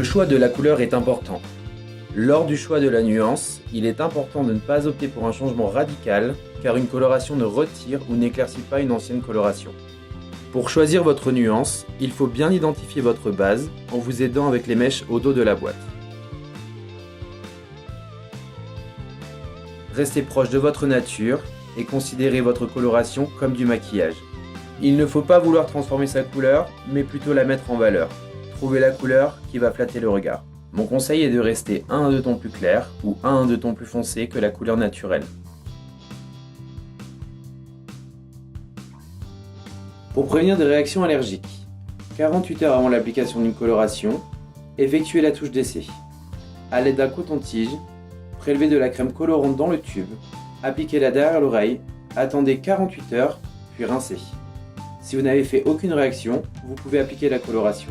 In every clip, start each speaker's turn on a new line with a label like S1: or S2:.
S1: Le choix de la couleur est important. Lors du choix de la nuance, il est important de ne pas opter pour un changement radical, car une coloration ne retire ou n'éclaircit pas une ancienne coloration. Pour choisir votre nuance, il faut bien identifier votre base en vous aidant avec les mèches au dos de la boîte. Restez proche de votre nature et considérez votre coloration comme du maquillage. Il ne faut pas vouloir transformer sa couleur, mais plutôt la mettre en valeur. Trouvez la couleur qui va flatter le regard. Mon conseil est de rester 1 à 2 tons plus clairs ou 1 à 2 tons plus foncés que la couleur naturelle. Pour prévenir des réactions allergiques, 48 heures avant l'application d'une coloration, effectuez la touche d'essai. A l'aide d'un coton-tige, prélevez de la crème colorante dans le tube, appliquez-la derrière l'oreille, attendez 48 heures, puis rincez. Si vous n'avez fait aucune réaction, vous pouvez appliquer la coloration.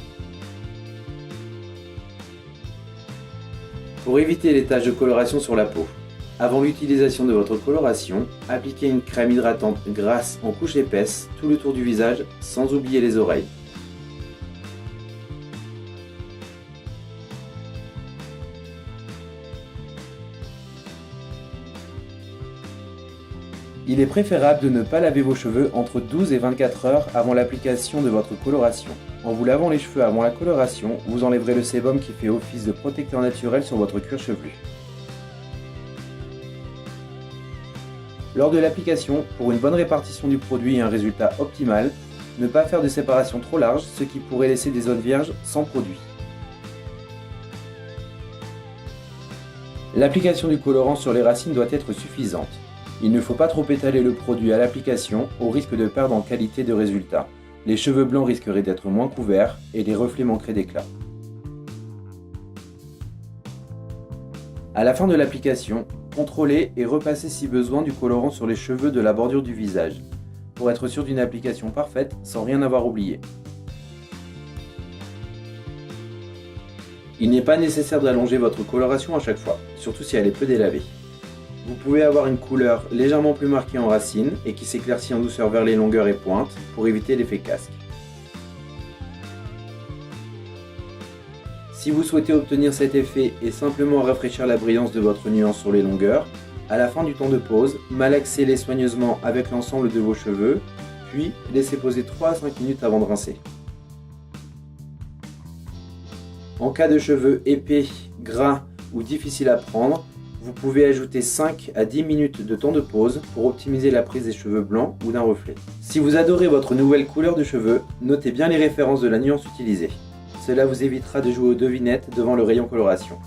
S1: Pour éviter les taches de coloration sur la peau, avant l'utilisation de votre coloration, appliquez une crème hydratante grasse en couche épaisse tout le tour du visage sans oublier les oreilles. Il est préférable de ne pas laver vos cheveux entre 12 et 24 heures avant l'application de votre coloration. En vous lavant les cheveux avant la coloration, vous enlèverez le sébum qui fait office de protecteur naturel sur votre cuir chevelu. Lors de l'application, pour une bonne répartition du produit et un résultat optimal, ne pas faire de séparation trop large, ce qui pourrait laisser des zones vierges sans produit. L'application du colorant sur les racines doit être suffisante. Il ne faut pas trop étaler le produit à l'application au risque de perdre en qualité de résultat. Les cheveux blancs risqueraient d'être moins couverts et les reflets manqueraient d'éclat. À la fin de l'application, contrôlez et repassez si besoin du colorant sur les cheveux de la bordure du visage, pour être sûr d'une application parfaite sans rien avoir oublié. Il n'est pas nécessaire d'allonger votre coloration à chaque fois, surtout si elle est peu délavée. Vous pouvez avoir une couleur légèrement plus marquée en racine et qui s'éclaircit en douceur vers les longueurs et pointes pour éviter l'effet casque. Si vous souhaitez obtenir cet effet et simplement rafraîchir la brillance de votre nuance sur les longueurs, à la fin du temps de pose, malaxez-les soigneusement avec l'ensemble de vos cheveux, puis laissez poser 3 à 5 minutes avant de rincer. En cas de cheveux épais, gras ou difficiles à prendre, vous pouvez ajouter 5 à 10 minutes de temps de pause pour optimiser la prise des cheveux blancs ou d'un reflet. Si vous adorez votre nouvelle couleur de cheveux, notez bien les références de la nuance utilisée. Cela vous évitera de jouer aux devinettes devant le rayon coloration.